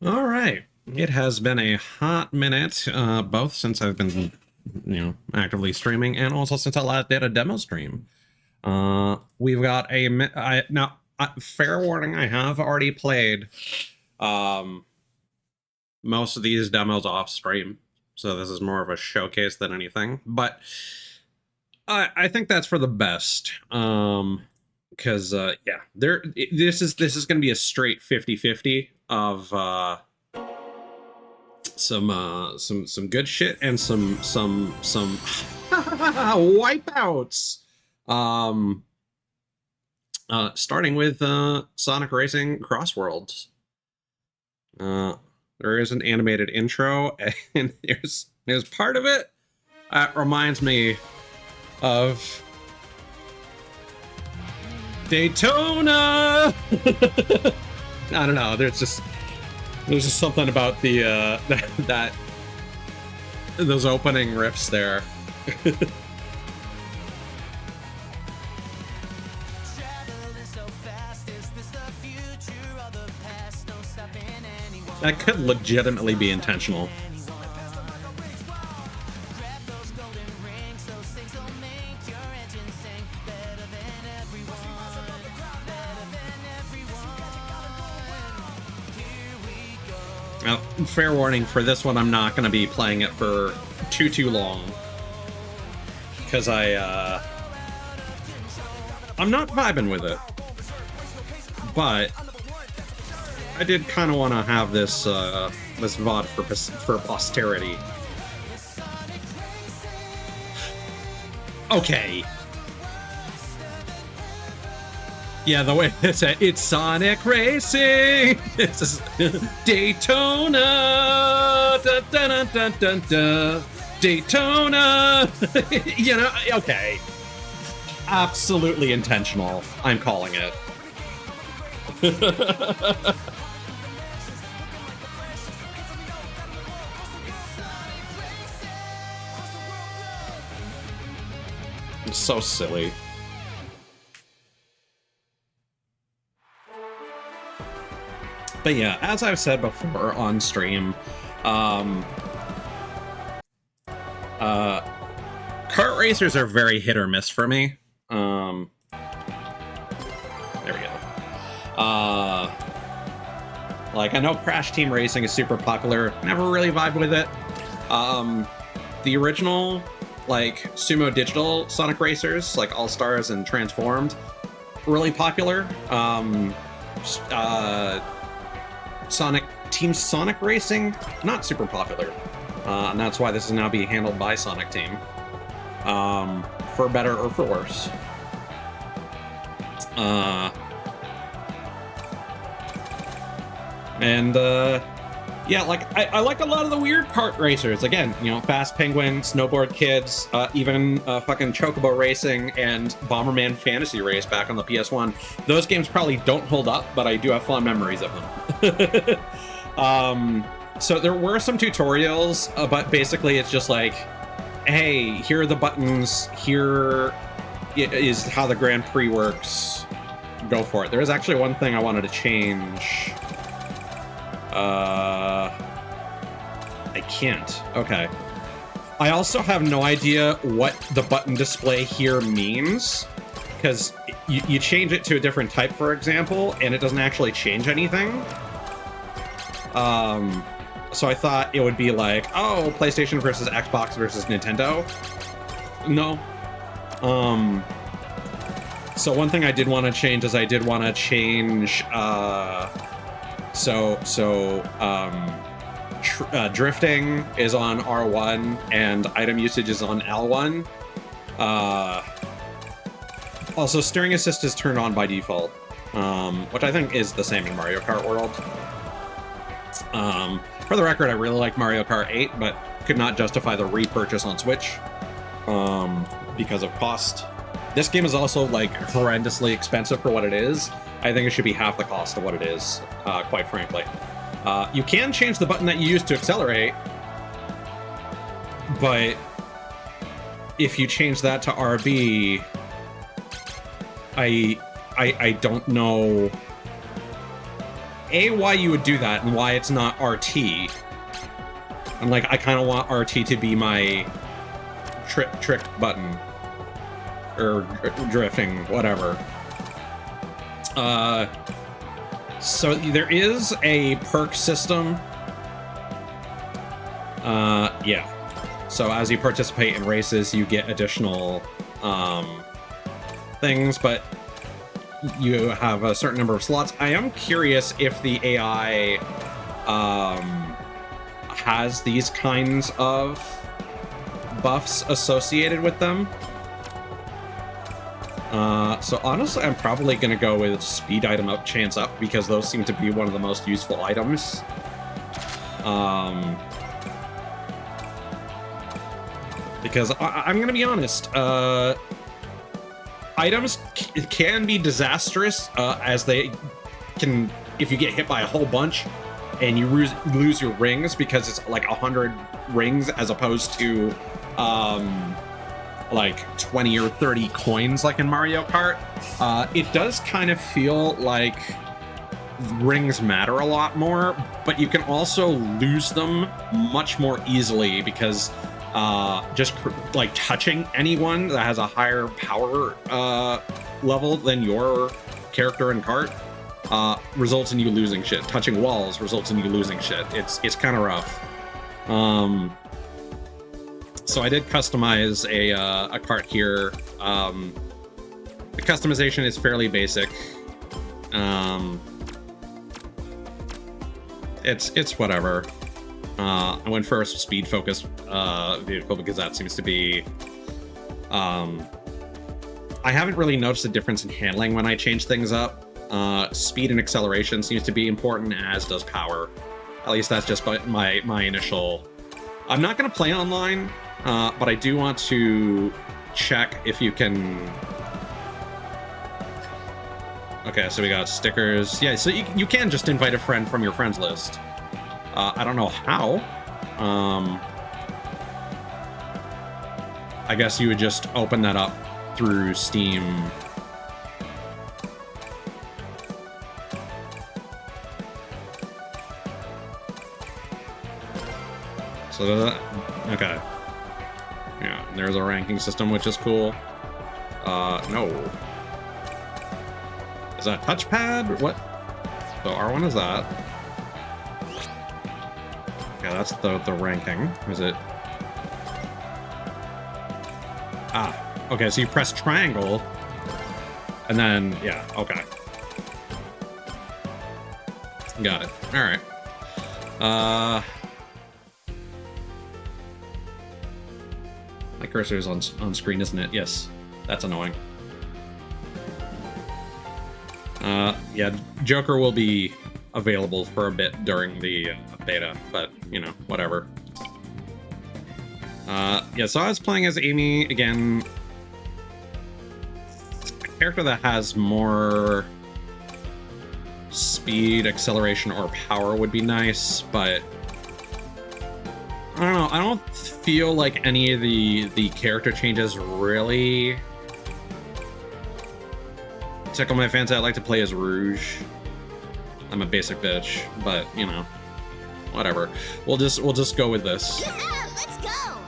All right. It has been a hot minute, both since I've been, actively streaming and also since I last did a demo stream. We've got fair warning, I have already played most of these demos off stream, so this is more of a showcase than anything. But I think that's for the best, because this is going to be a straight 50-50 of some good shit and some wipeouts. Starting with Sonic Racing CrossWorlds. There is an animated intro, and there's part of it that reminds me of Daytona. I don't know. There's just something about the that those opening riffs there. That could legitimately be intentional. Now, fair warning, for this one, I'm not going to be playing it for too long, because I'm not vibing with it, but I did kind of want to have this this VOD for posterity. Okay. Yeah, the way it's Sonic Racing. This is Daytona. Dun, dun, dun, dun, dun, dun. Daytona. Okay. Absolutely intentional. I'm calling it. It's so silly. But yeah, as I've said before on stream, kart racers are very hit or miss for me. There we go. Like, I know Crash Team Racing is super popular. Never really vibed with it. The original, like, Sumo Digital Sonic Racers, like All-Stars and Transformed, really popular. Team Sonic Racing, not super popular. And that's why this is now being handled by Sonic Team. For better or for worse. Yeah, like, I like a lot of the weird kart racers. Again, Fast Penguin, Snowboard Kids, even fucking Chocobo Racing and Bomberman Fantasy Race back on the PS1. Those games probably don't hold up, but I do have fond memories of them. So there were some tutorials, but basically it's just like, hey, here are the buttons, here is how the Grand Prix works, go for it. There is actually one thing I wanted to change. I can't. Okay. I also have no idea what the button display here means, because you change it to a different type, for example, and it doesn't actually change anything. So I thought it would be like, oh, PlayStation versus Xbox versus Nintendo. No. So one thing I did want to change is I did want to change, drifting is on R1 and item usage is on L1. Also, steering assist is turned on by default, which I think is the same in Mario Kart World. For the record, I really like Mario Kart 8, but could not justify the repurchase on Switch because of cost. This game is also, like, horrendously expensive for what it is. I think it should be half the cost of what it is, quite frankly. You can change the button that you use to accelerate, but if you change that to RB, I don't know why you would do that and why it's not RT. And like, I kind of want RT to be my trick button. Or drifting, whatever. So there is a perk system. Yeah. So as you participate in races, you get additional things, but you have a certain number of slots. I am curious if the AI has these kinds of buffs associated with them. So honestly, I'm probably going to go with speed item up, chance up, because those seem to be one of the most useful items. Because I'm going to be honest, items can be disastrous, as they can, if you get hit by a whole bunch and you lose your rings, because it's like 100 rings as opposed to like 20 or 30 coins like in Mario Kart. It does kind of feel like rings matter a lot more, but you can also lose them much more easily because just like touching anyone that has a higher power level than your character in kart results in you losing shit. Touching walls results in you losing shit. It's kind of rough. So I did customize a cart here. The customization is fairly basic. It's whatever. I went for a speed focused vehicle because that seems to be. I haven't really noticed a difference in handling when I change things up. Speed and acceleration seems to be important, as does power. At least that's just my initial. I'm not going to play online, but I do want to check if you can. Okay, so we got stickers. Yeah, so you can just invite a friend from your friends list. I don't know how. I guess you would just open that up through Steam. So that, okay. Yeah, there's a ranking system, which is cool. No. Is that touchpad? What? So R1 is that. Okay, that's the ranking. Is it? Ah, okay, so you press triangle, and then, yeah, okay. Got it. All right. My cursor is on screen, isn't it? Yes. That's annoying. Yeah, Joker will be available for a bit during the beta, but, you know, whatever. Yeah, so I was playing as Amy, again. A character that has more speed, acceleration, or power would be nice, but I don't know, I don't feel like any of the character changes really tickle my fancy. I like to play as Rouge. I'm a basic bitch, but you know, whatever. We'll just go with this. Yeah, let's go.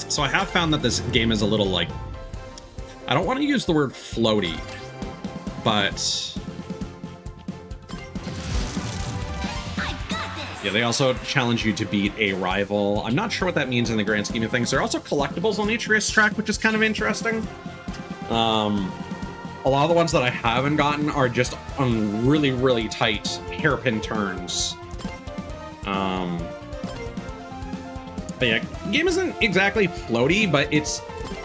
So I have found that this game is a little like, I don't want to use the word floaty, but yeah, they also challenge you to beat a rival. I'm not sure what that means in the grand scheme of things. There are also collectibles on each racetrack, which is kind of interesting. A lot of the ones that I haven't gotten are just on really, really tight hairpin turns. But yeah, the game isn't exactly floaty, but it's,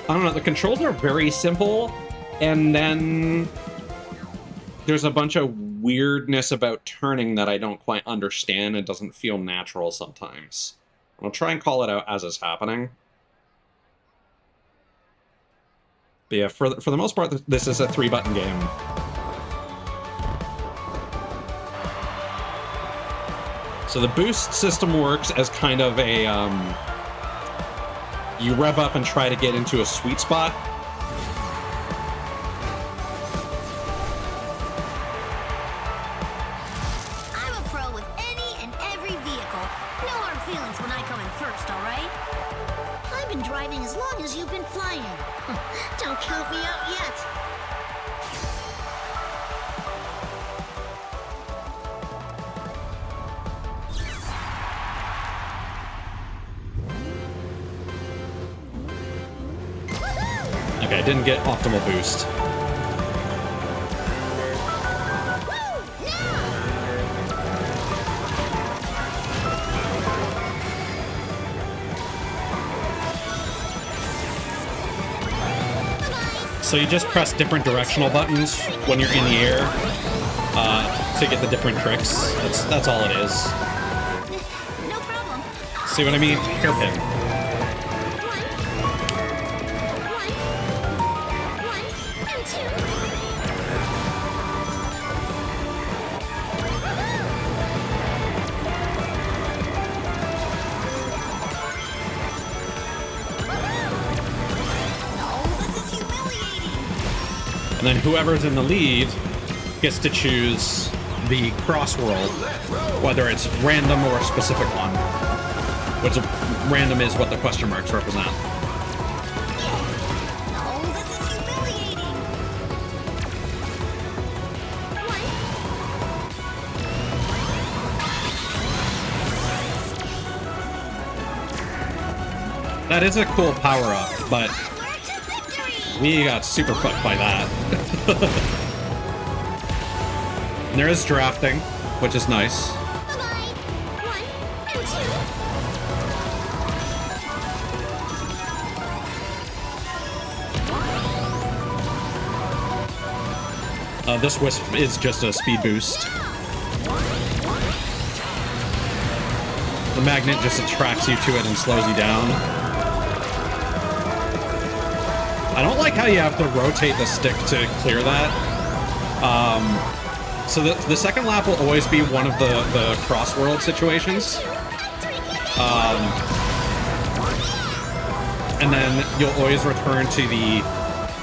I don't know, the controls are very simple, and then there's a bunch of weirdness about turning that I don't quite understand. It doesn't feel natural sometimes. I'll try and call it out as it's happening. But yeah, for the most part, this is a 3-button game. So the boost system works as kind of a, you rev up and try to get into a sweet spot. first, all right? I've been driving as long as you've been flying. Don't count me out yet. Okay, didn't get optimal boost. So you just press different directional buttons when you're in the air to get the different tricks. That's all it is. No problem. See what I mean? Hairpin. One, and two. And then whoever's in the lead gets to choose the CrossWorld, whether it's random or a specific one. Which random is what the question marks represent. Oh, this is humiliating. That is a cool power-up, but we got super fucked by that. And there is drafting, which is nice. Bye-bye. One, and two. This wisp is just a speed boost. The magnet just attracts you to it and slows you down. I don't like how you have to rotate the stick to clear that. So the second lap will always be one of the CrossWorld situations. And then you'll always return to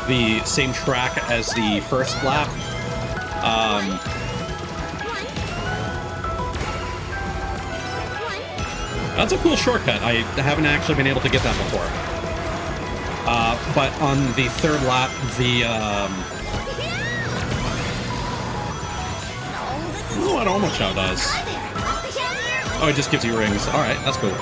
the same track as the first lap. That's a cool shortcut. I haven't actually been able to get that before. But on the third lap, the what Omochao does. Oh, it just gives you rings. All right, that's cool.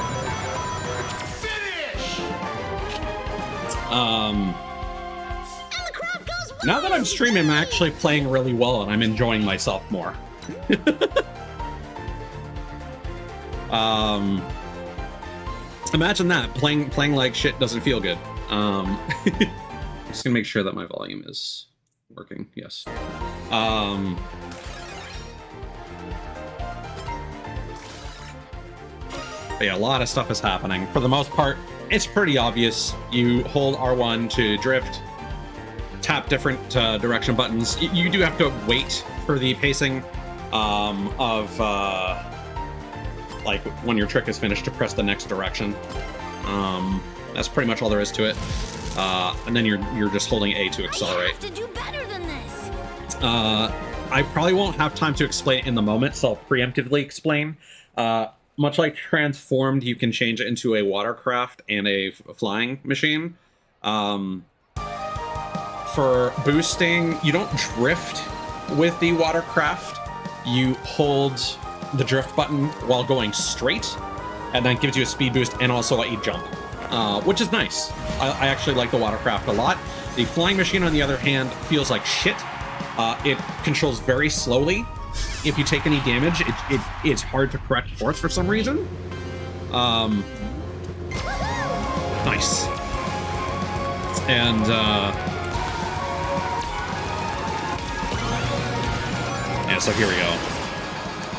Now that I'm streaming, I'm actually playing really well, and I'm enjoying myself more. Imagine that, playing like shit doesn't feel good. I'm just gonna make sure that my volume is working. Yes. But yeah, a lot of stuff is happening. For the most part, it's pretty obvious. You hold R1 to drift, tap different direction buttons. You do have to wait for the pacing of like when your trick is finished to press the next direction. That's pretty much all there is to it. And then you're just holding A to accelerate. I have to do better than this. I probably won't have time to explain it in the moment, so I'll preemptively explain. Much like Transformed, you can change it into a watercraft and a flying machine. For boosting, you don't drift with the watercraft. You hold the drift button while going straight, and that gives you a speed boost and also a jump, which is nice. I actually like the watercraft a lot. The flying machine, on the other hand, feels like shit. It controls very slowly. If you take any damage, it's hard to correct course for some reason. Nice. And yeah, so here we go.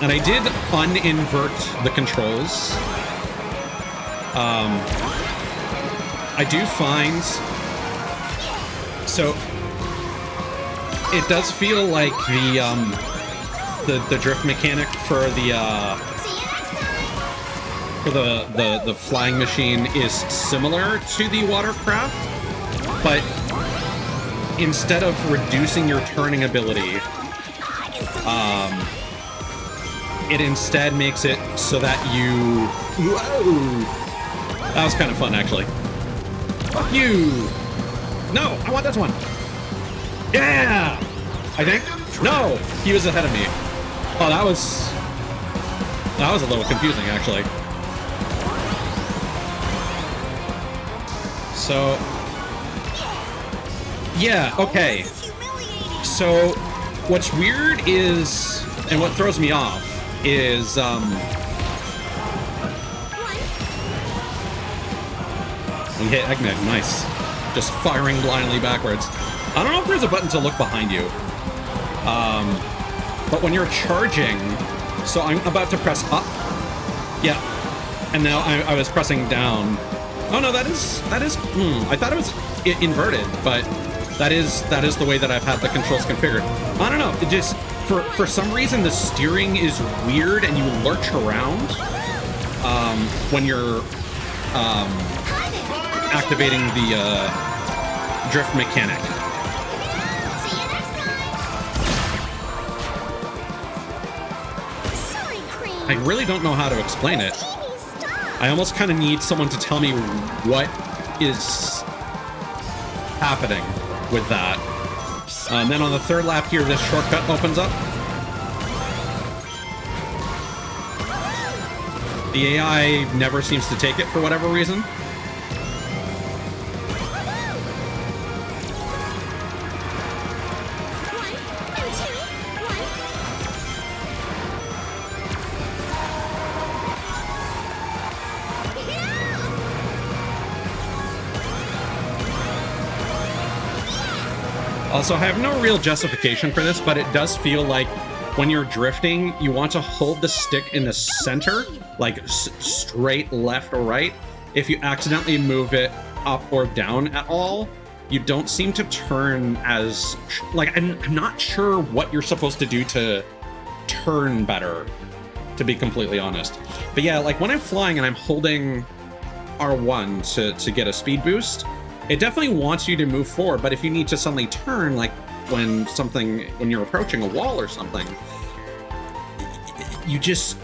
And I did uninvert the controls. I do find, so it does feel like the drift mechanic for the flying machine is similar to the watercraft, but instead of reducing your turning ability, it instead makes it so that you That was kind of fun, actually. Fuck you! No, I want this one! Yeah! I think? No! He was ahead of me. Oh, that was a little confusing, actually. So... yeah, okay. So, what's weird is... and what throws me off is, we hit Eggnog, nice. Just firing blindly backwards. I don't know if there's a button to look behind you. But when you're charging, so I'm about to press up. Yeah. And now I was pressing down. Oh no, that is, I thought it was inverted, but that is the way that I've had the controls configured. I don't know, it just, for some reason the steering is weird and you lurch around when you're activating the drift mechanic. See you next time. Sorry, Cream. I really don't know how to explain it. Amy, stop. I almost kind of need someone to tell me what is happening with that. And then on the third lap here, this shortcut opens up. The AI never seems to take it for whatever reason. Also, I have no real justification for this, but it does feel like when you're drifting, you want to hold the stick in the center, like straight left or right. If you accidentally move it up or down at all, you don't seem to turn as... like, I'm not sure what you're supposed to do to turn better, to be completely honest. But yeah, like when I'm flying and I'm holding R1 to get a speed boost, it definitely wants you to move forward, but if you need to suddenly turn, like when you're approaching a wall or something, you just...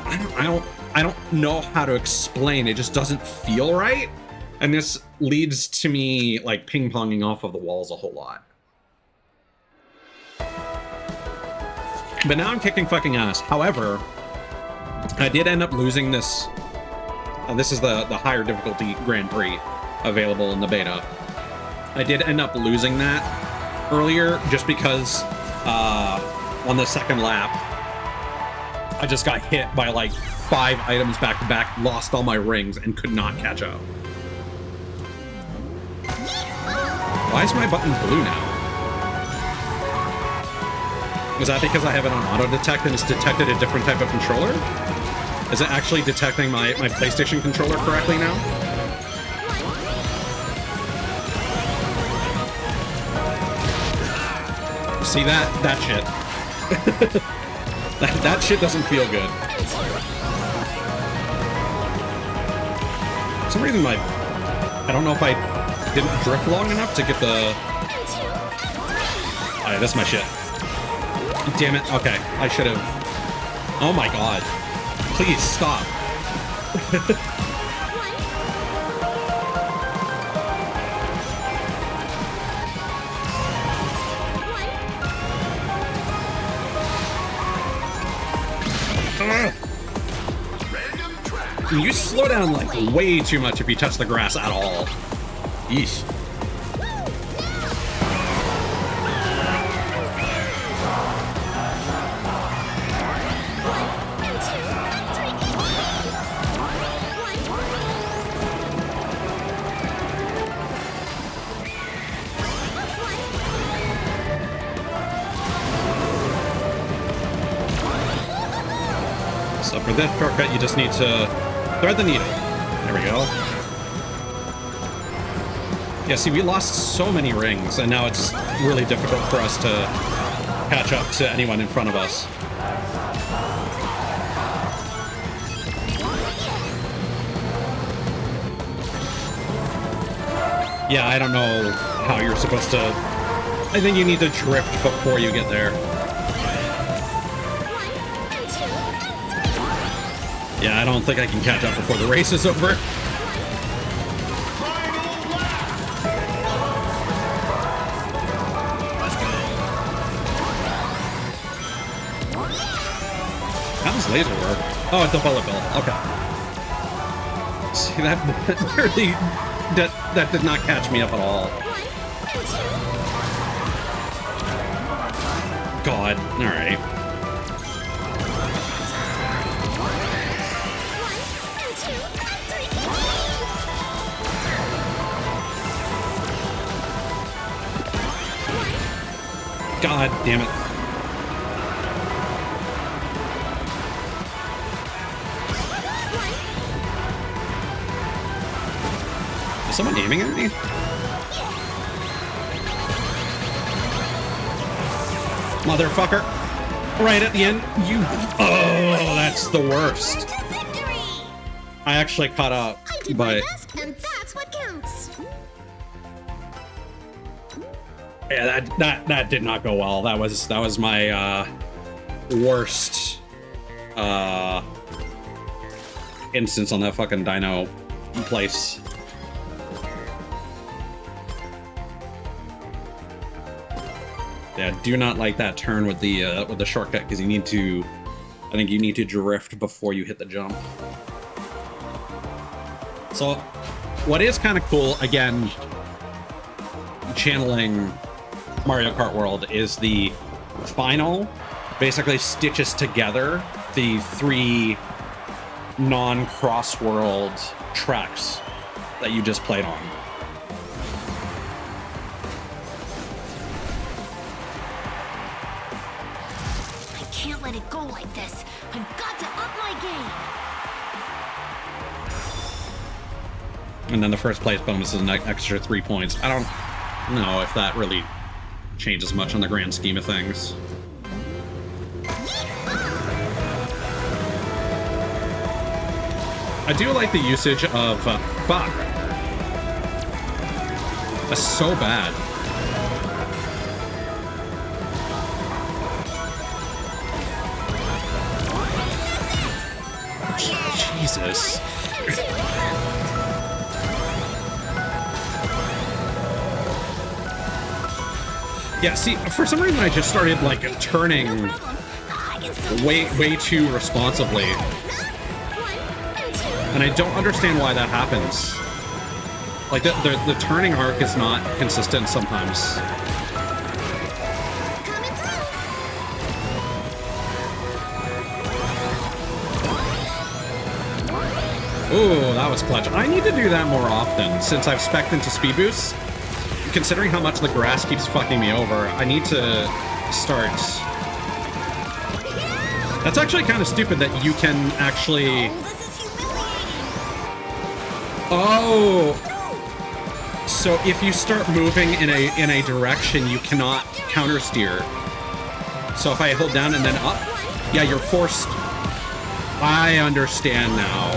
I don't know how to explain. It just doesn't feel right. And this leads to me like ping-ponging off of the walls a whole lot. But now I'm kicking fucking ass. However, I did end up losing this. This is the higher difficulty Grand Prix available in the beta. I did end up losing that earlier just because on the second lap, I just got hit by like 5 items back to back, lost all my rings, and could not catch up. Why is my button blue now? Is that because I have it on auto detect and it's detected a different type of controller? Is it actually detecting my PlayStation controller correctly now? See that shit. that shit doesn't feel good. For some reason I don't know if I didn't drift long enough to get the... Alright, that's my shit. Damn it. Okay, I should have... Oh my god. Please stop. You slow down like way too much if you touch the grass at all. Yeesh. So for this shortcut, you just need to thread the needle. There we go. Yeah, see, we lost so many rings, and now it's really difficult for us to catch up to anyone in front of us. Yeah, I don't know how you're supposed to... I think you need to drift before you get there. Yeah, I don't think I can catch up before the race is over. How does laser work? Oh, it's a bullet bill. Okay. See, that really... That did not catch me up at all. God. Alright. God damn it. Is someone aiming at me? Motherfucker. Right at the end. You... Oh, that's the worst. I actually caught up, but... And that's what counts. Yeah, that did not go well. That was my worst instance on that fucking dino place. Yeah, do not like that turn with the shortcut because you need to. I think you need to drift before you hit the jump. So, what is kind of cool, again, channeling Mario Kart World, is the final basically stitches together the 3 non-CrossWorld tracks that you just played on. I can't let it go like this. I've got to up my game. And then the first place bonus is an extra 3 points. I don't know if that really changes much on the grand scheme of things. I do like the usage of fuck. That's so bad. Jesus. Yeah, see, for some reason I just started, like, turning way too responsibly. And I don't understand why that happens. Like, the turning arc is not consistent sometimes. Ooh, that was clutch. I need to do that more often, since I've spec'd into speed boosts. Considering how much the grass keeps fucking me over, I need to start... That's actually kind of stupid that you can actually... Oh! So if you start moving in a direction, you cannot counter steer. So if I hold down and then up, yeah, you're forced... I understand now.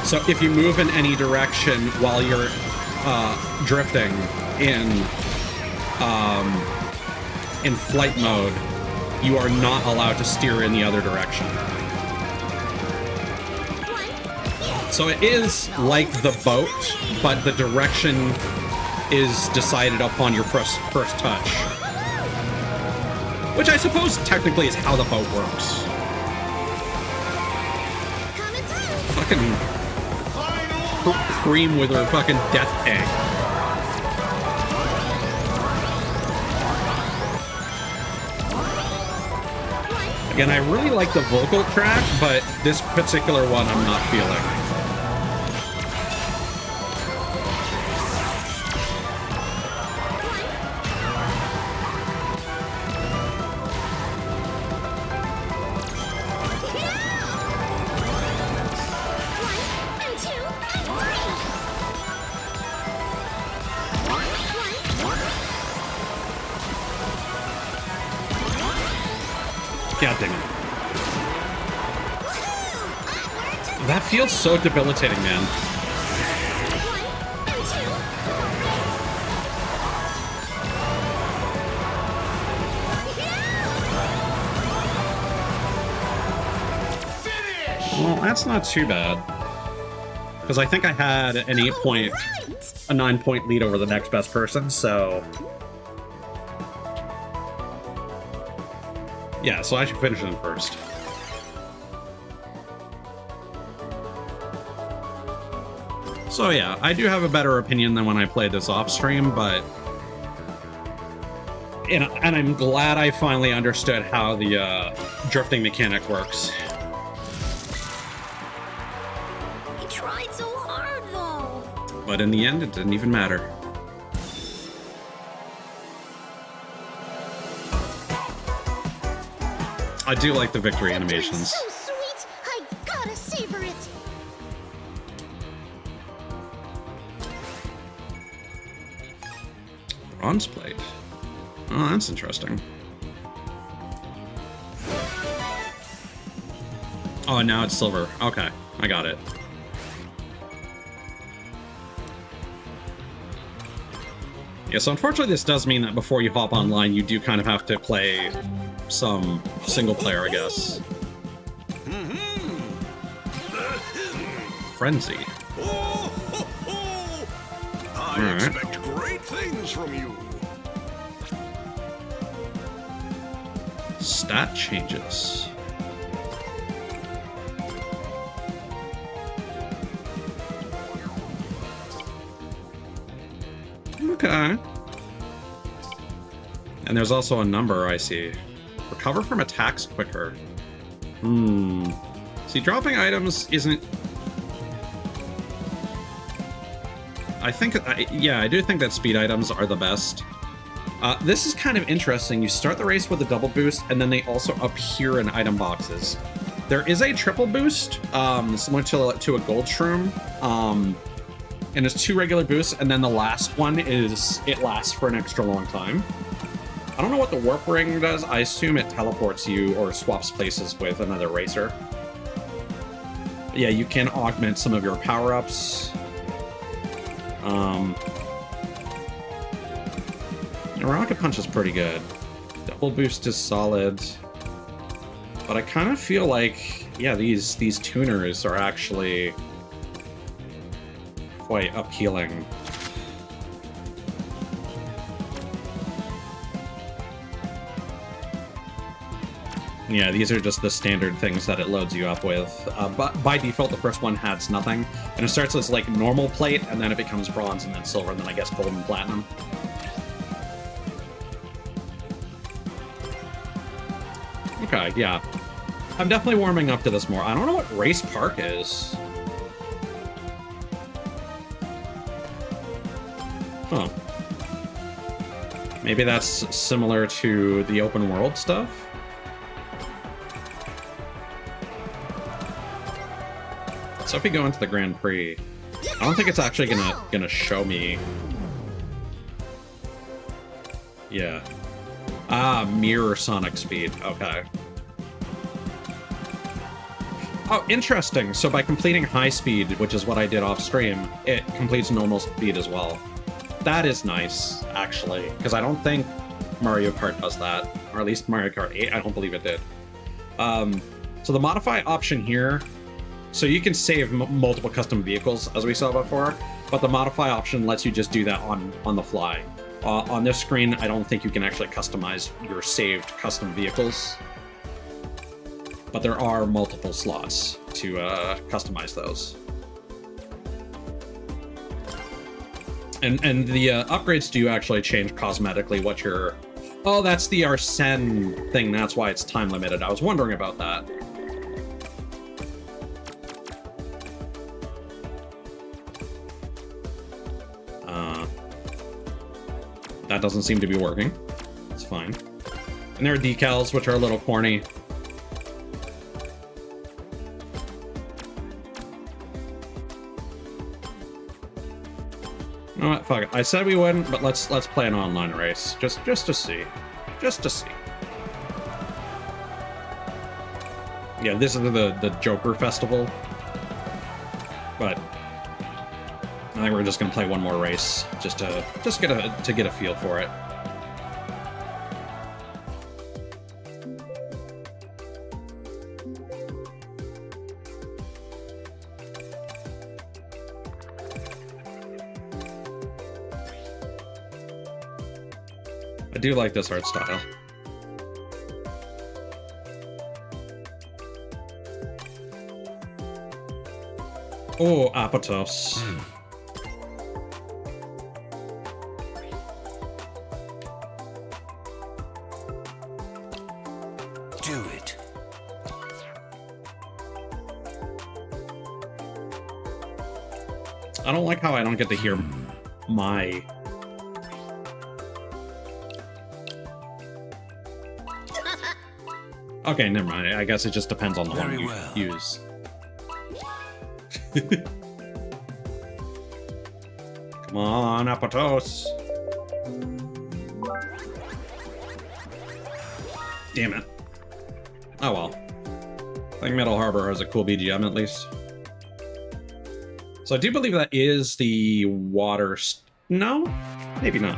So if you move in any direction while you're drifting in flight mode, you are not allowed to steer in the other direction. So it is like the boat, but the direction is decided upon your first touch. Which I suppose technically is how the boat works. Fucking cream with her fucking death egg. Again, I really like the vocal track, but this particular one I'm not feeling. God dang it. That feels so debilitating, man. Well, that's not too bad. Because I think I had an 8-point, a 9-point lead over the next best person, so... Yeah, so I should finish in first. So yeah, I do have a better opinion than when I played this off-stream, but... And I'm glad I finally understood how the drifting mechanic works. He tried so hard, though. But in the end, it didn't even matter. I do like the victory animations. So sweet. I gotta savor it. Bronze plate. Oh, that's interesting. Oh, now it's silver. Okay, I got it. Yeah, so unfortunately this does mean that before you hop online, you do kind of have to play some single player, I guess. Frenzy. I expect great things from you. Stat changes. Okay. And there's also a number I see. Recover from attacks quicker. See, dropping items isn't... yeah, I do think that speed items are the best. This is kind of interesting. You start the race with a double boost, and then they also appear in item boxes. There is a triple boost, similar to a gold shroom, and it's 2 regular boosts, and then the last one is it lasts for an extra long time. I don't know what the warp ring does. I assume it teleports you or swaps places with another racer. Yeah, you can augment some of your power-ups. Rocket Punch is pretty good. Double Boost is solid. But I kind of feel like, yeah, these tuners are actually quite appealing. Yeah, these are just the standard things that it loads you up with. But by default, the first one has nothing. And it starts as like normal plate, and then it becomes bronze, and then silver, and then I guess gold and platinum. Okay, yeah. I'm definitely warming up to this more. I don't know what Race Park is. Huh. Maybe that's similar to the open world stuff? So if we go into the Grand Prix, I don't think it's actually gonna show me. Yeah. Ah, mirror Sonic speed. Okay. Oh, interesting. So by completing high speed, which is what I did off stream, it completes normal speed as well. That is nice, actually, because I don't think Mario Kart does that, or at least Mario Kart 8. I don't believe it did. So the modify option here. So you can save multiple custom vehicles, as we saw before, but the modify option lets you just do that on the fly. On this screen, I don't think you can actually customize your saved custom vehicles, but there are multiple slots to customize those. And the upgrades do actually change cosmetically what your... Oh, that's the Arsene thing, that's why it's time limited. I was wondering about that. That doesn't seem to be working. It's fine. And there are decals, which are a little corny. You know what? Fuck it. I said we wouldn't, but let's play an online race. Just to see. Just to see. Yeah, this is the Joker Festival. But I think we're just gonna play one more race, just get a feel for it. I do like this art style. Oh, Apotos. Do it. I don't like how I don't get to hear my... Okay, never mind. I guess it just depends on the one you use. Come on, Apotos. Damn it. Oh well. I think Metal Harbor has a cool BGM at least. So I do believe that is the water... No? Maybe not.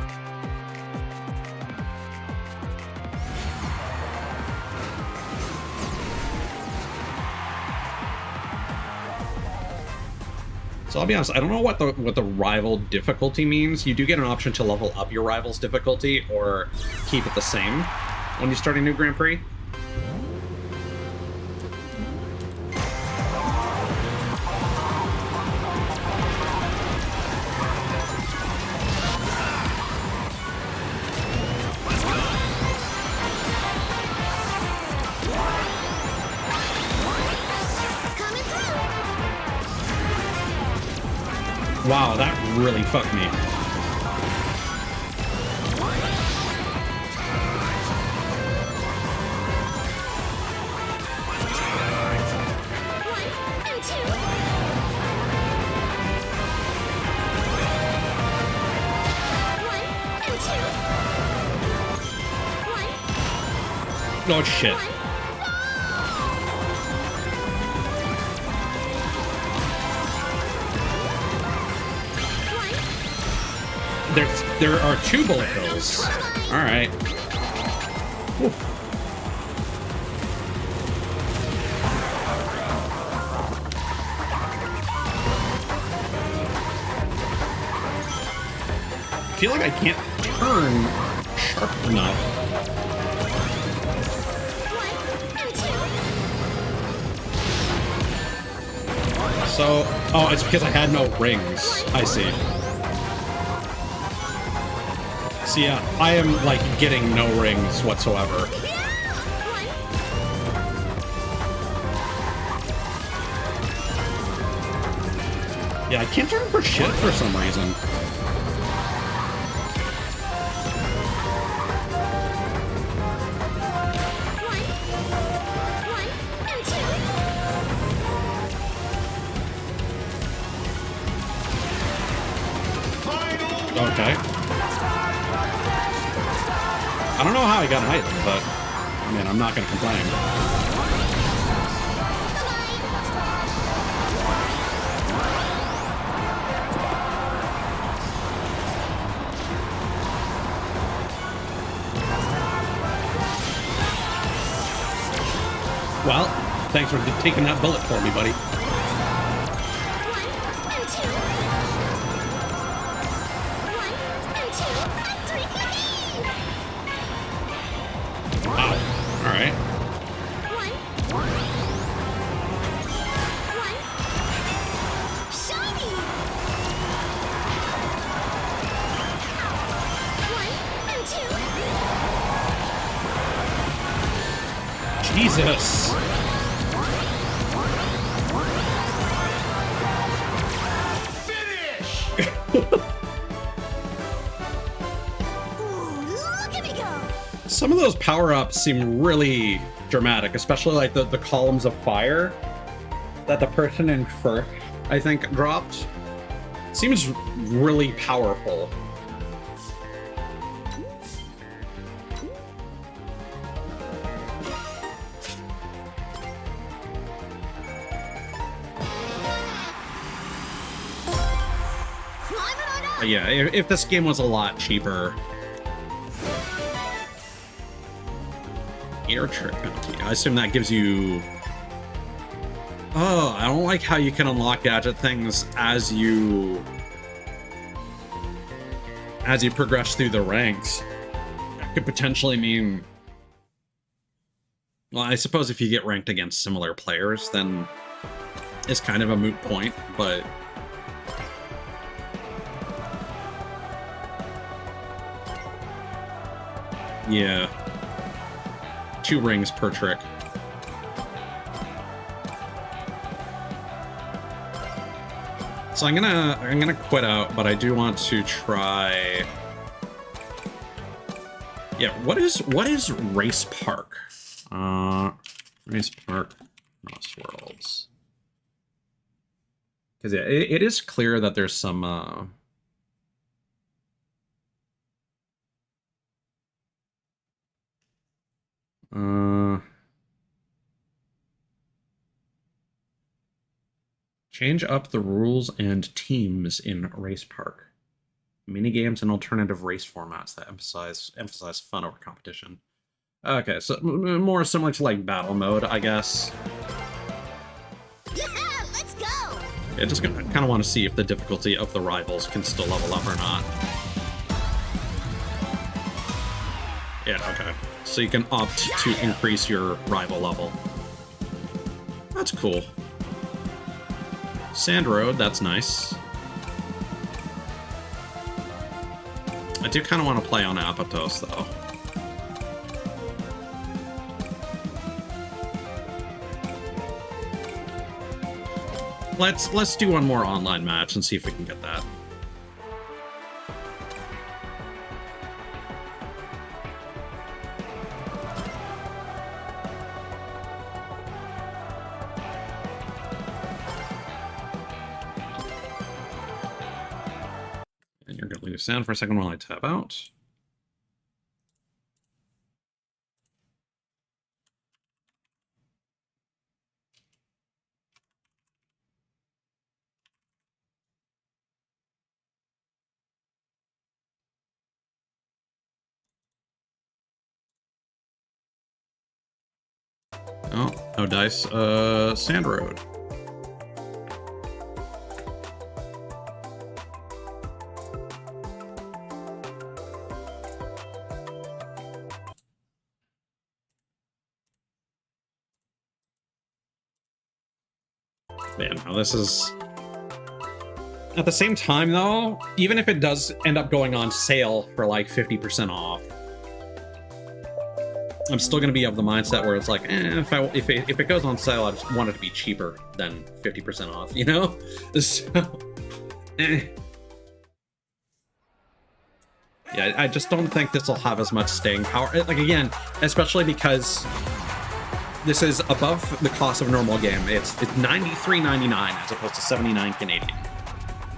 So I'll be honest, I don't know what the rival difficulty means. You do get an option to level up your rival's difficulty or keep it the same when you start a new Grand Prix. Wow, that really fucked me. Oh shit. There are 2 bullet bills. All right. Whew. I feel like I can't turn sharp enough. So, oh, it's because I had no rings. I see. So yeah, I am, like, getting no rings whatsoever. Yeah, I can't turn for shit for some reason. Okay. I don't know how I got an item, but, I mean, I'm not going to complain. Well, thanks for taking that bullet for me, buddy. Jesus. Finish! Ooh, look at me go! Some of those power-ups seem really dramatic, especially like the columns of fire that the person in first, I think, dropped. Seems really powerful. Yeah, if this game was a lot cheaper. Air trick penalty. I assume that gives you... Oh, I don't like how you can unlock gadget things as you progress through the ranks. could potentially mean... Well, I suppose if you get ranked against similar players, then it's kind of a moot point, but... Yeah. 2 rings per trick. So I'm gonna quit out, but I do want to try... Yeah, what is Race Park? Race Park CrossWorlds. Because yeah, it is clear that there's some change up the rules and teams in Race Park. Minigames and alternative race formats that emphasize fun over competition. Okay, so more similar to like battle mode, I guess. Yeah, let's go. Yeah, just kind of want to see if the difficulty of the rivals can still level up or not. Yeah, okay. So you can opt to increase your rival level. That's cool. Sand Road, that's nice. I do kind of want to play on Apatos, though. Let's do one more online match and see if we can get that. And you're going to lose sound for a second while I tab out. Oh, no dice. Sand Road. Yeah, no, this is... At the same time, though, even if it does end up going on sale for like 50% off, I'm still going to be of the mindset where it's like, if it goes on sale, I just want it to be cheaper than 50% off, you know? So, Yeah, I just don't think this will have as much staying power. Like, again, especially because this is above the cost of a normal game. It's $93.99 as opposed to $79 Canadian.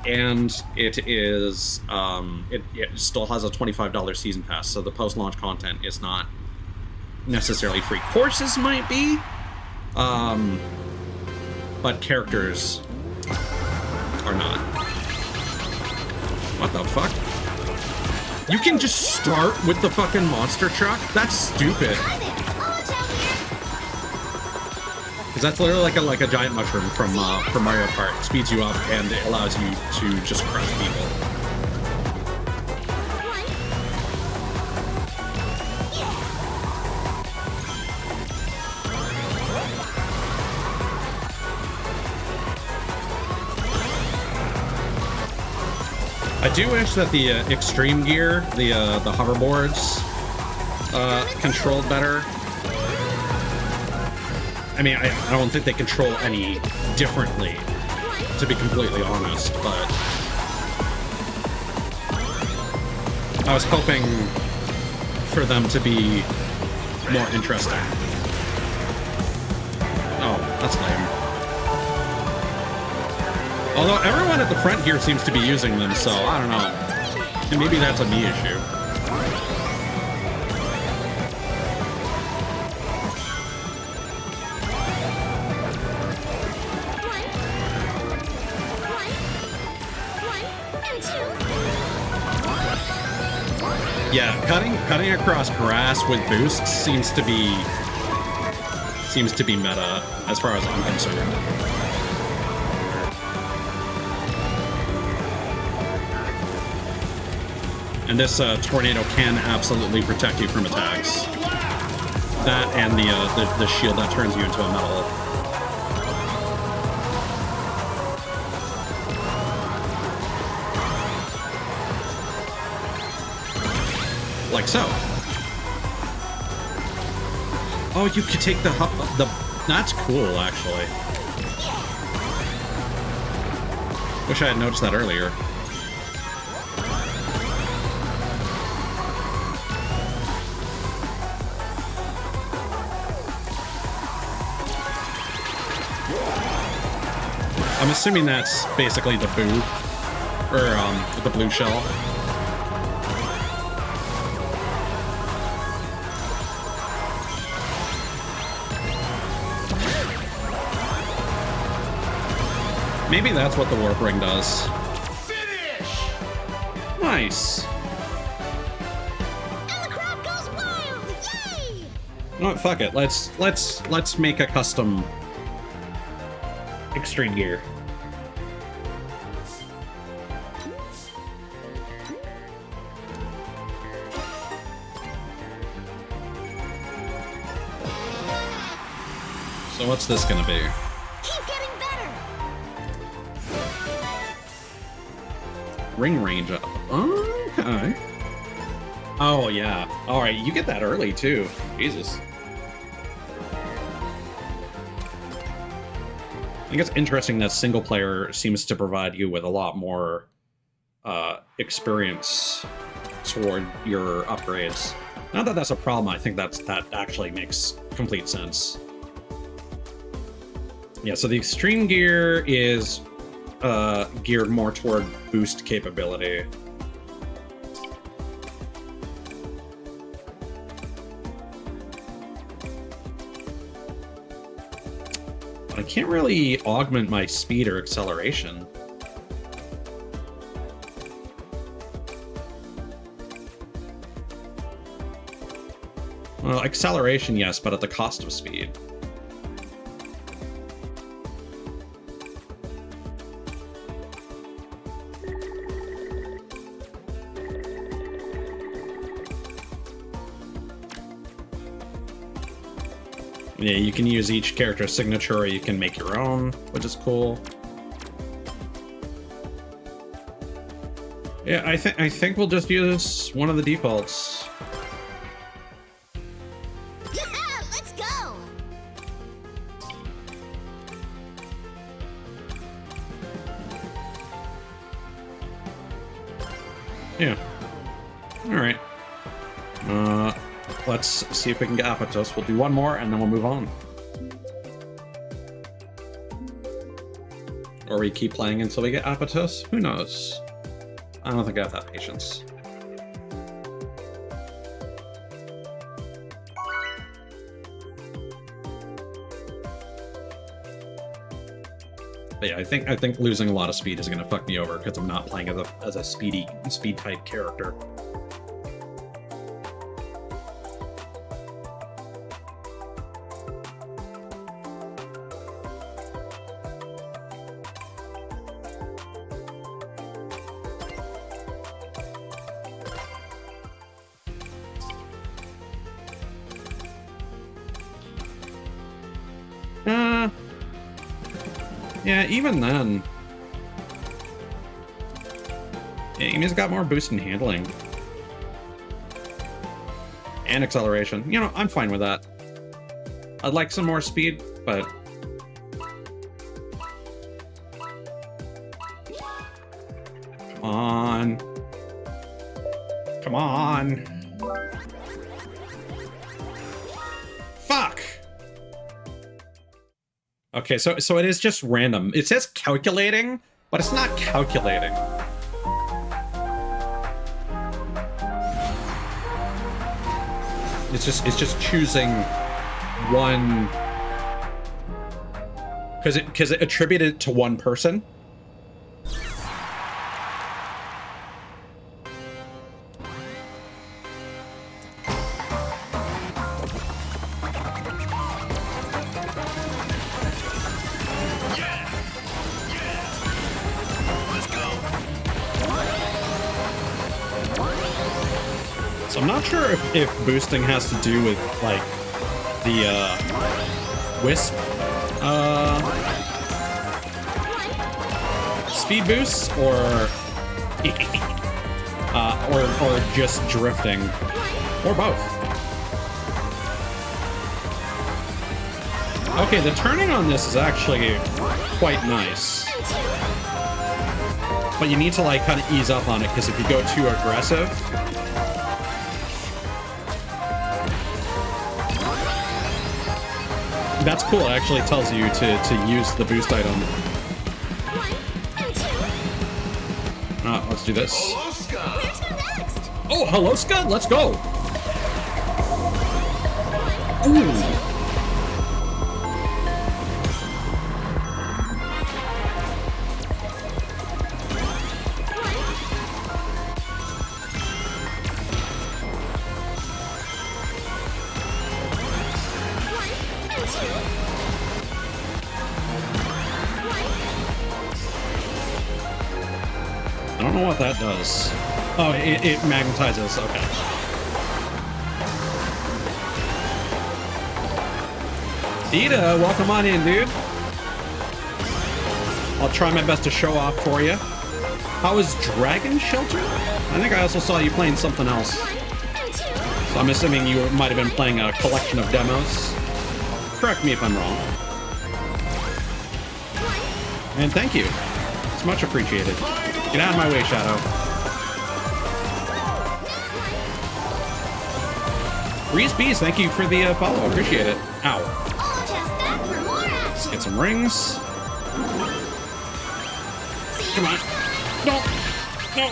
And it is, it still has a $25 season pass, so the post-launch content is not necessarily free. Courses might be, but characters are not. What the fuck? You can just start with the fucking monster truck? That's stupid. Because that's literally like a giant mushroom from Mario Kart. It speeds you up and it allows you to just crush people. I do wish that the extreme gear, the hoverboards, controlled better. I mean, I don't think they control any differently, to be completely honest, but I was hoping for them to be more interesting. Oh, that's lame. Although everyone at the front here seems to be using them, so I don't know. And maybe that's a me issue. Yeah, cutting across grass with boosts seems to be meta as far as I'm concerned. And this tornado can absolutely protect you from attacks. That and the shield that turns you into a metal. Like so. Oh, you could take the that's cool, actually. Wish I had noticed that earlier. I'm assuming that's basically the boo, or the blue shell. Maybe that's what the warp ring does. Finish! Nice. And the crowd goes wild! Yay! You know what? Fuck it. Let's make a custom extreme gear. So what's this gonna be? Keep getting better! Ring range up. Okay. Oh yeah. All right, you get that early too. Jesus. I think it's interesting that single player seems to provide you with a lot more experience toward your upgrades. Not that that's a problem. I think that actually makes complete sense. Yeah. So the extreme gear is geared more toward boost capability. I can't really augment my speed or acceleration. Well, acceleration, yes, but at the cost of speed. Yeah, you can use each character's signature, or you can make your own, which is cool. Yeah, I think we'll just use one of the defaults. Yeah, let's go! Yeah. All right. Let's see if we can get Apatos. We'll do one more, and then we'll move on. Or we keep playing until we get Apatos? Who knows? I don't think I have that patience. But yeah, I think losing a lot of speed is gonna fuck me over because I'm not playing as a speed type character. Yeah, even then. Yeah, Amy's got more boost in handling. And acceleration. You know, I'm fine with that. I'd like some more speed, but... Come on. Come on. Fuck! Okay, so it is just random. It says calculating, but it's not calculating. It's just choosing one because it attributed it to one person. I'm not sure if boosting has to do with, like, the, Wisp, speed boosts, or just drifting, or both. Okay, the turning on this is actually quite nice. But you need to, like, kind of ease up on it, because if you go too aggressive... That's cool, it actually tells you to use the boost item. Let's do this. Oh, hello, Scud, let's go! Ooh! I don't know what that does. Oh, it magnetizes. Okay. Ida, welcome on in, dude. I'll try my best to show off for you. How is Dragon Shelter? I think I also saw you playing something else. So I'm assuming you might have been playing a collection of demos. Correct me if I'm wrong. And thank you. It's much appreciated. Get out of my way, Shadow. Reese Bees, thank you for the follow. Appreciate it. Ow. Let's get some rings. Come on. No. No.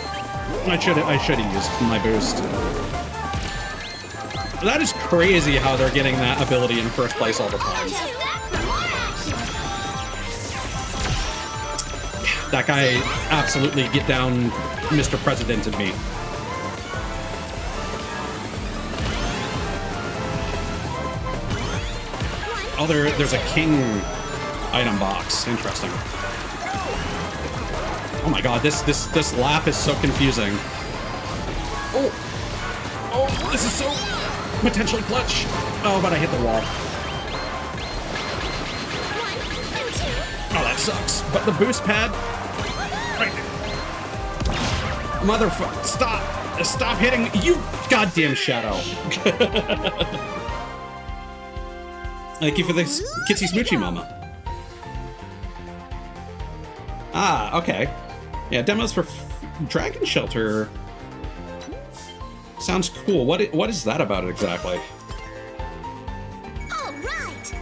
I should have used my boost. That is crazy how they're getting that ability in first place all the time. That guy absolutely get down Mr. Presidented me. Oh, there's a king item box. Interesting. Oh my god, this lap is so confusing. Oh, this is so potentially clutch. Oh, but I hit the wall. Oh, that sucks. But the boost pad. Right there. Motherfucker, stop hitting me, you goddamn Shadow. Thank you for this Kitsy Smoochie Mama. Ah, okay. Yeah, demos for Dragon Shelter. Sounds cool. What is that about exactly? All right.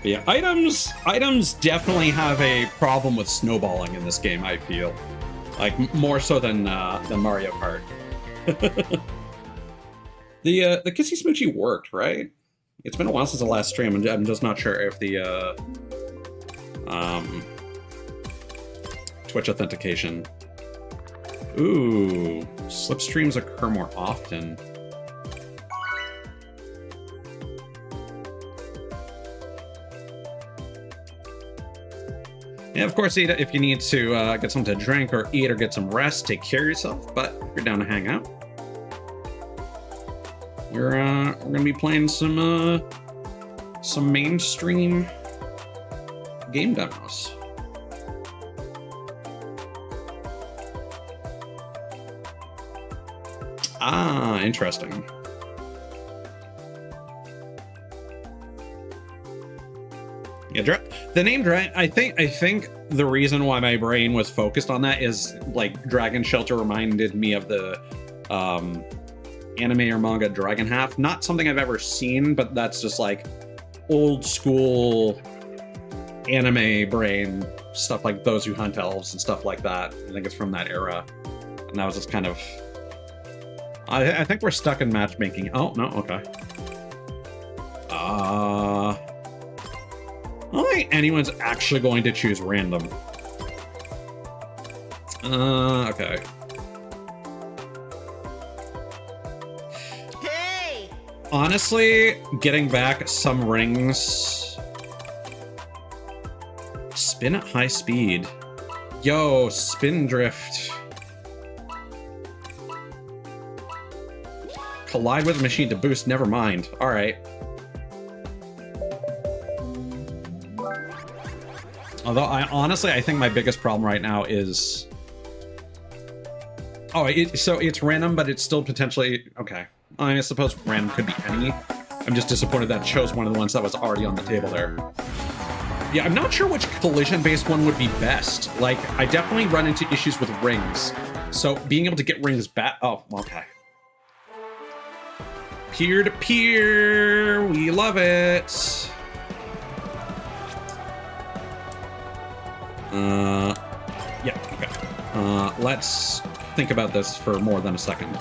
Yeah, items definitely have a problem with snowballing in this game, I feel. Like, more so than Mario Kart. The Kissy Smoochie worked, right? It's been a while since the last stream, and I'm just not sure if the Twitch authentication. Ooh, slipstreams occur more often. Yeah, of course, if you need to get something to drink or eat or get some rest, take care of yourself. But if you're down to hang out, we're gonna be playing some mainstream game demos. Ah, interesting. Yeah, the name Dragon. I think the reason why my brain was focused on that is like Dragon Shelter reminded me of the anime or manga Dragon Half. Not something I've ever seen, but that's just like old school anime brain stuff, like Those Who Hunt Elves and stuff like that. I think it's from that era, and that was just kind of. I think we're stuck in matchmaking. Oh no, okay. I don't think anyone's actually going to choose random. Okay. Hey! Honestly, getting back some rings. Spin at high speed. Yo, spin drift. collide with a machine to boost. Never mind. All right. Although I think my biggest problem right now is, so it's random, but it's still potentially okay. I suppose random could be any. I'm just disappointed that it chose one of the ones that was already on the table there. Yeah, I'm not sure which collision-based one would be best. Like, I definitely run into issues with rings. So being able to get rings back... Oh, okay. Peer-to-peer! We love it! Yeah, okay. Let's think about this for more than a second.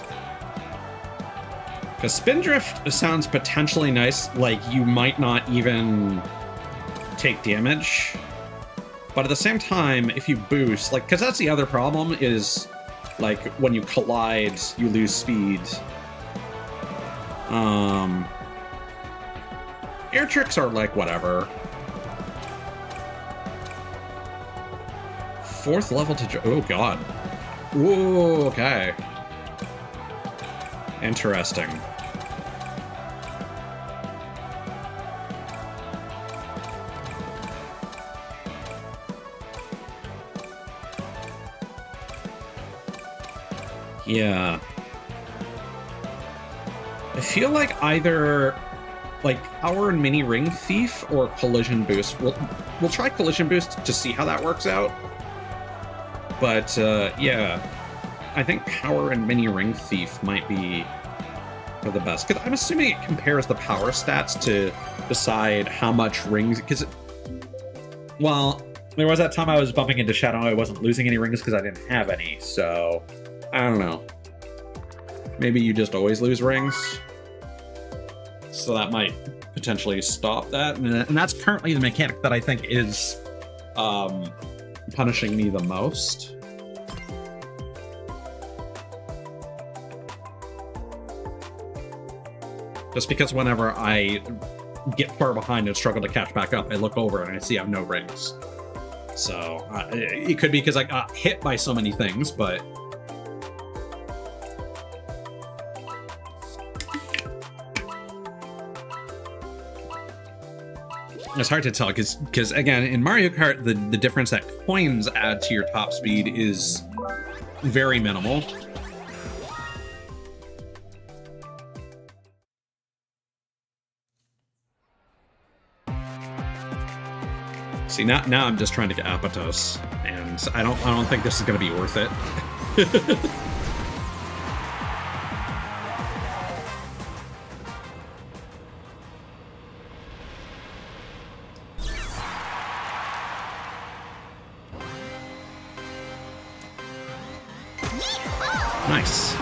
Because Spindrift sounds potentially nice, like you might not even take damage. But at the same time, if you boost, like, because that's the other problem is, like, when you collide, you lose speed. Air tricks are like, whatever. 4th level to... Oh, God. Whoa, okay. Interesting. Yeah. I feel like either like Power and Mini Ring Thief or Collision Boost. We'll try Collision Boost to see how that works out. But yeah, I think Power and Mini Ring Thief might be for the best. Because I'm assuming it compares the power stats to decide how much rings. Because, well, there was that time I was bumping into Shadow and I wasn't losing any rings because I didn't have any. So, I don't know. Maybe you just always lose rings. So that might potentially stop that. And that's currently the mechanic that I think is punishing me the most. Just because whenever I get far behind and struggle to catch back up, I look over and I see I have no rings. So it could be because I got hit by so many things, but... It's hard to tell because again, in Mario Kart, the difference that coins add to your top speed is very minimal. See, now I'm just trying to get Apatos, and I don't think this is going to be worth it. Nice.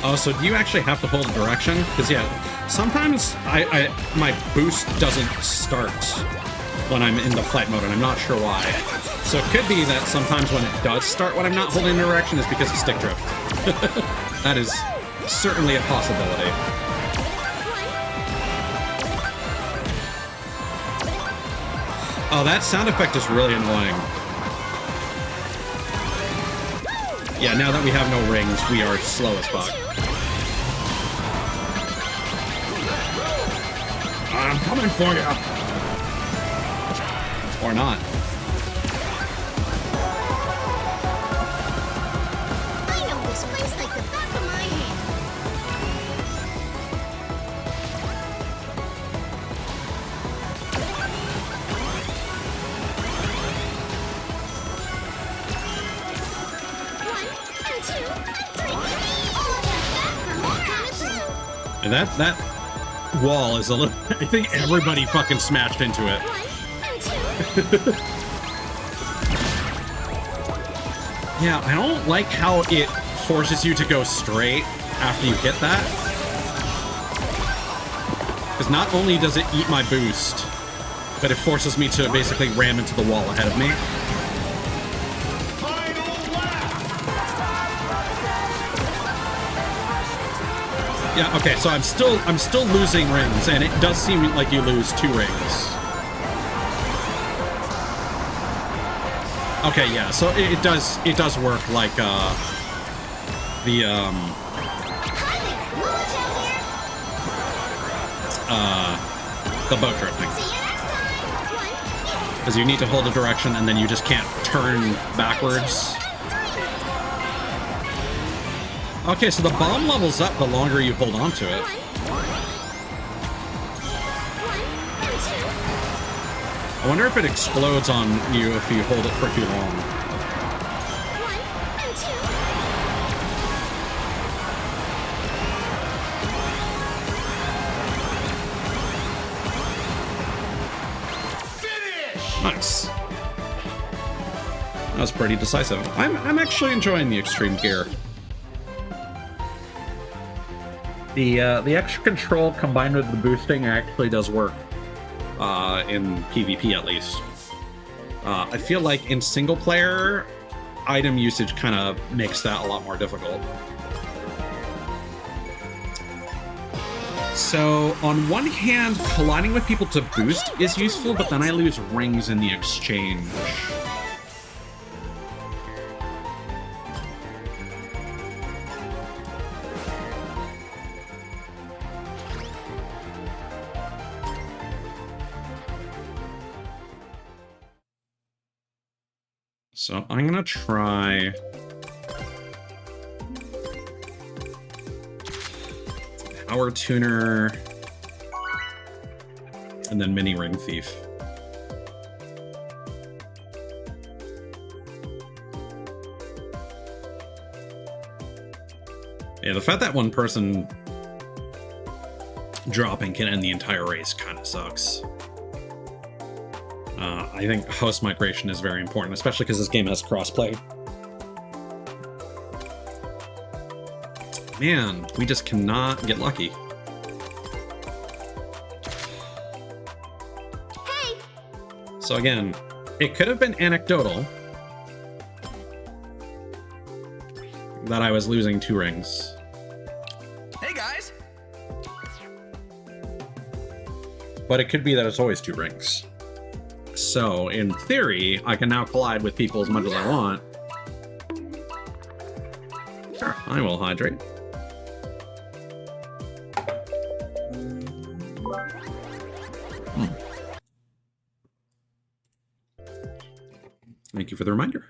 Oh, so do you actually have to hold a direction? Because yeah, sometimes my boost doesn't start when I'm in the flight mode, and I'm not sure why. So it could be that sometimes when it does start when I'm not holding a direction is because of stick drift. That is certainly a possibility. Oh, that sound effect is really annoying. Yeah, now that we have no rings, we are slow as fuck. I'm coming for you. Or not. I know this place like the back of my hand. One and two and three. All just back for more coming through. And that wall is a little... I think everybody fucking smashed into it. Yeah, I don't like how it forces you to go straight after you hit that. Because not only does it eat my boost, but it forces me to basically ram into the wall ahead of me. Yeah, okay, so I'm still losing rings, and it does seem like you lose 2 rings. Okay, yeah, so it does work like the boat drifting. Because you need to hold a direction and then you just can't turn backwards. Okay, so the bomb levels up the longer you hold on to it. I wonder if it explodes on you if you hold it for too long. Nice. That was pretty decisive. I'm actually enjoying the extreme gear. The extra control combined with the boosting actually does work. In PvP at least. I feel like in single player, item usage kind of makes that a lot more difficult. So, on one hand, colliding with people to boost is useful, but then I lose rings in the exchange. So, I'm gonna try... Power Tuner, and then Mini Ring Thief. Yeah, the fact that one person dropping can end the entire race kind of sucks. I think host migration is very important, especially because this game has crossplay. Man, we just cannot get lucky. Hey. So again, it could have been anecdotal that I was losing 2 rings. Hey guys. But it could be that it's always 2 rings. So, in theory, I can now collide with people as much as I want. Sure, I will hydrate. Thank you for the reminder.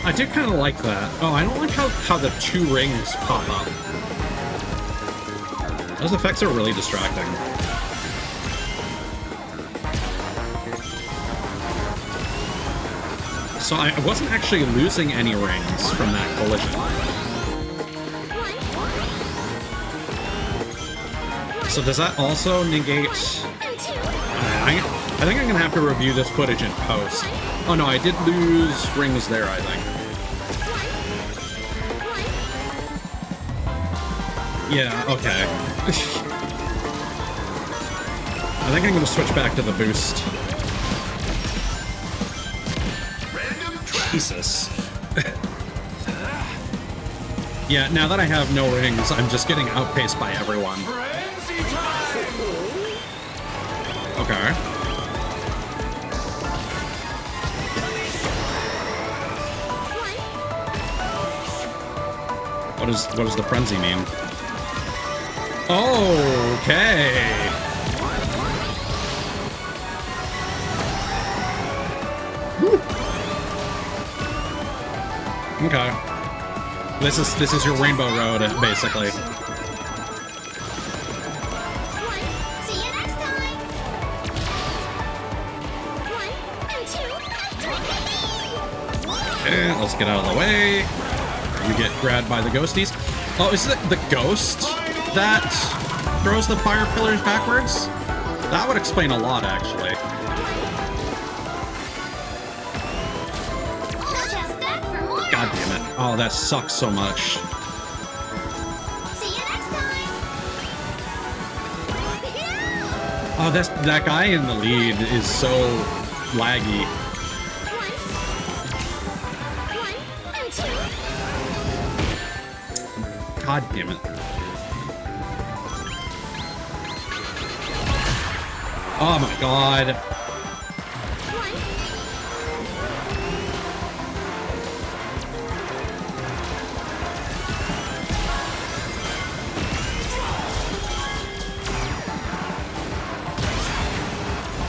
I do kind of like that. Oh, I don't like how the 2 rings pop up. Those effects are really distracting. So I wasn't actually losing any rings from that collision. So does that also negate... I think I'm gonna have to review this footage in post. Oh no, I did lose rings there, I think. Yeah, okay. I think I'm gonna switch back to the boost. Jesus. Yeah, now that I have no rings, I'm just getting outpaced by everyone. Okay. What does the frenzy mean? Okay. Woo. Okay. This is your rainbow road, basically. See you next time. 1 and 2. Okay, let's get out of the way. You get grabbed by the ghosties. Oh, is it the ghost that throws the fire pillars backwards? That would explain a lot, actually. Just that for more. God damn it. Oh, that sucks so much. See you next time. Oh, that guy in the lead is so laggy. One and two. God damn it. Oh my god.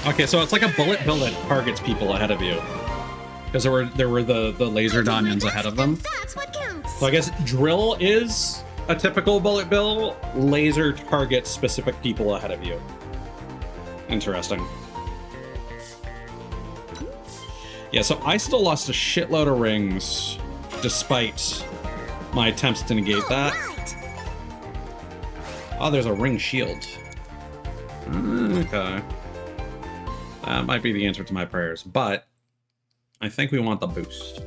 Okay, so it's like a bullet bill that targets people ahead of you. Because there were the laser diamonds ahead of them. That's what counts. So I guess drill is a typical bullet bill. Laser targets specific people ahead of you. Interesting. Yeah, so I still lost a shitload of rings despite my attempts to negate that. Right. Oh, there's a ring shield. Okay. That might be the answer to my prayers, but I think we want the boost.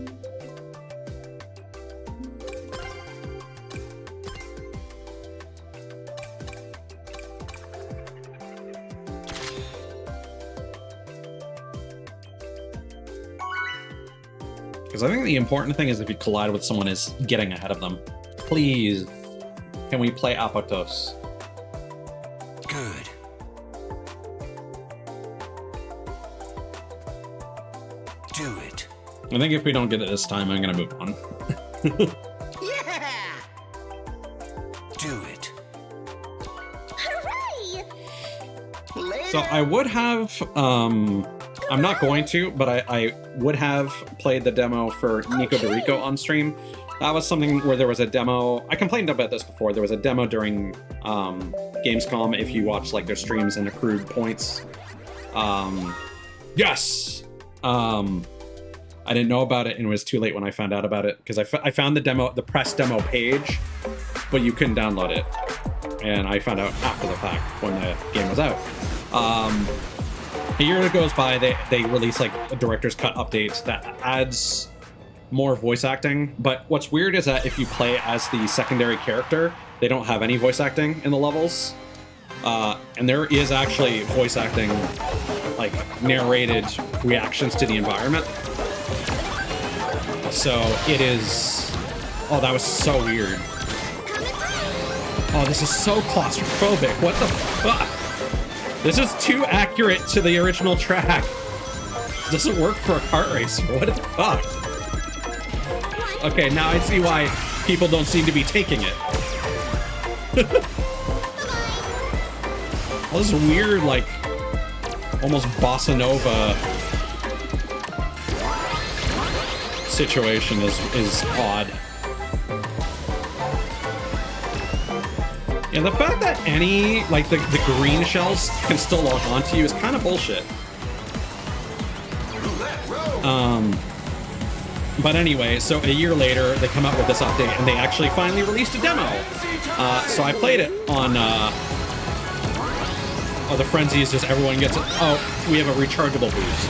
Because I think the important thing is if you collide with someone is getting ahead of them. Please, can we play Apotos? Good. Do it. I think if we don't get it this time, I'm gonna move on. Yeah! Do it. Hooray! Later. So I would have, I'm not going to, but I would have played the demo for Nico DeRico on stream. That was something where there was a demo. I complained about this before. There was a demo during Gamescom if you watch like their streams and accrued points. Yes! I didn't know about it and it was too late when I found out about it because I found the press demo page, but you couldn't download it. And I found out after the fact when the game was out. A year goes by, they release like a director's cut update that adds more voice acting. But what's weird is that if you play as the secondary character, they don't have any voice acting in the levels. And there is actually voice acting, like narrated reactions to the environment. So it is, oh, that was so weird. Oh, this is so claustrophobic. What the fuck? This is too accurate to the original track. This doesn't work for a kart racer. What the fuck? Okay, now I see why people don't seem to be taking it. All this weird, like, almost bossa nova situation is odd. Yeah, the fact that any, like, the green shells can still log onto you is kind of bullshit. But anyway, so a year later, they come out with this update, and they actually finally released a demo. So I played it on, oh, the frenzy is just everyone gets it. Oh, we have a rechargeable boost.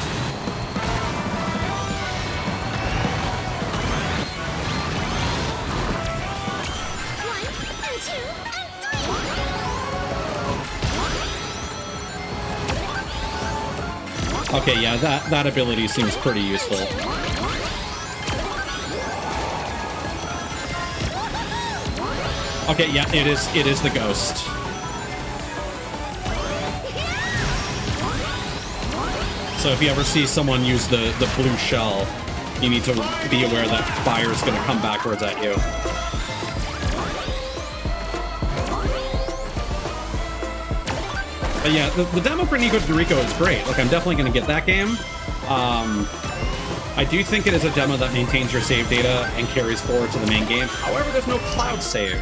Okay, yeah, that ability seems pretty useful. Okay, yeah, it is the ghost. So if you ever see someone use the blue shell, you need to be aware that fire is going to come backwards at you. But yeah, the demo for Nico DeRico is great. Like, I'm definitely going to get that game. I do think it is a demo that maintains your save data and carries forward to the main game. However, there's no cloud save.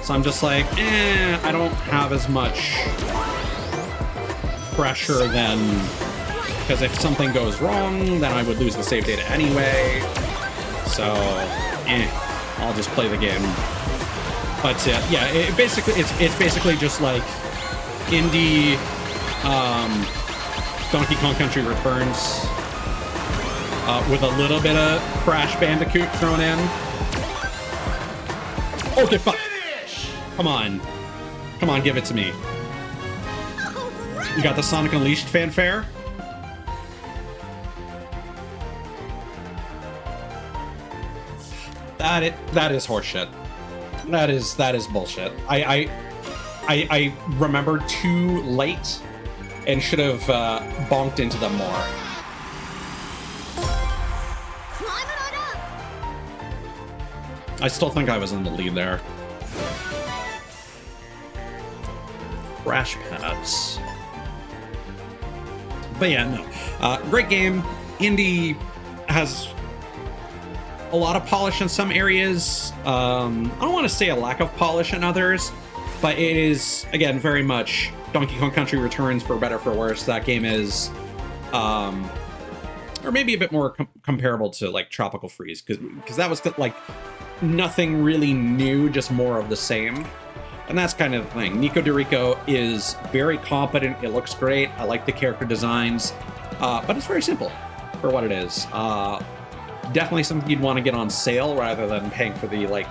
So I'm just like, I don't have as much pressure then, because if something goes wrong, then I would lose the save data anyway. So, I'll just play the game. But yeah, it's basically just like indie Donkey Kong Country Returns with a little bit of Crash Bandicoot thrown in. Okay, fuck. Come on. Come on, give it to me. You got the Sonic Unleashed fanfare? That is horseshit. That is bullshit. I remembered too late and should have bonked into them more. Climbing on up. I still think I was in the lead there. Crash pads. But yeah, no. Great game. Indie has a lot of polish in some areas. I don't want to say a lack of polish in others, but it is, again, very much Donkey Kong Country Returns, for better for worse. That game is, or maybe a bit more comparable to like Tropical Freeze, because that was like nothing really new, just more of the same. And that's kind of the thing. Nico DeRico is very competent. It looks great. I like the character designs, but it's very simple for what it is. Definitely something you'd want to get on sale rather than paying for the like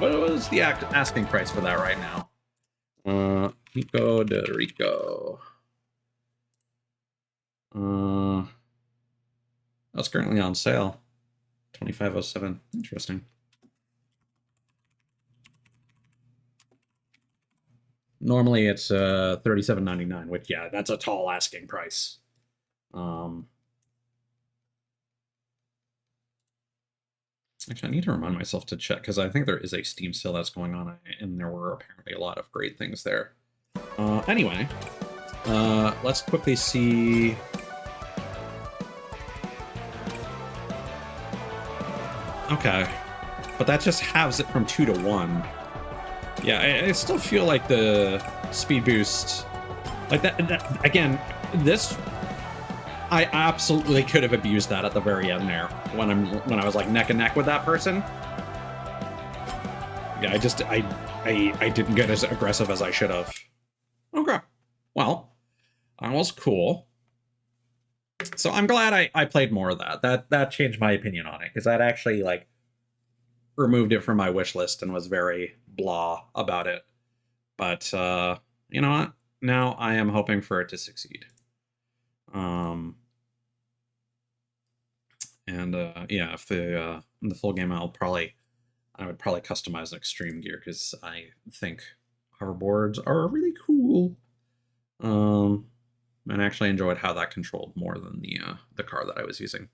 what was the asking price for that right now? Nico DeRico. That's currently on sale. $25.07. Interesting. Normally it's $37.99, which, yeah, that's a tall asking price. Actually, I need to remind myself to check, because I think there is a Steam sale that's going on, and there were apparently a lot of great things there. Anyway, let's quickly see. Okay, but that just halves it from 2 to 1. Yeah, I still feel like the speed boost, like that again, this, I absolutely could have abused that at the very end there when I was like neck and neck with that person. Yeah, I didn't get as aggressive as I should have. Okay, well, that was cool. So I'm glad I played more of that. That changed my opinion on it, because that actually like removed it from my wish list and was very blah about it. But you know what? Now I am hoping for it to succeed. Yeah, if the full game, I would probably customize extreme gear, because I think hoverboards are really cool. And I actually enjoyed how that controlled more than the car that I was using,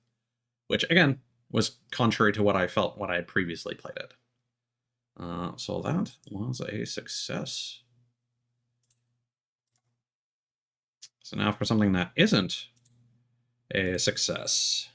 which again was contrary to what I felt when I had previously played it. So that was a success. So now for something that isn't a success.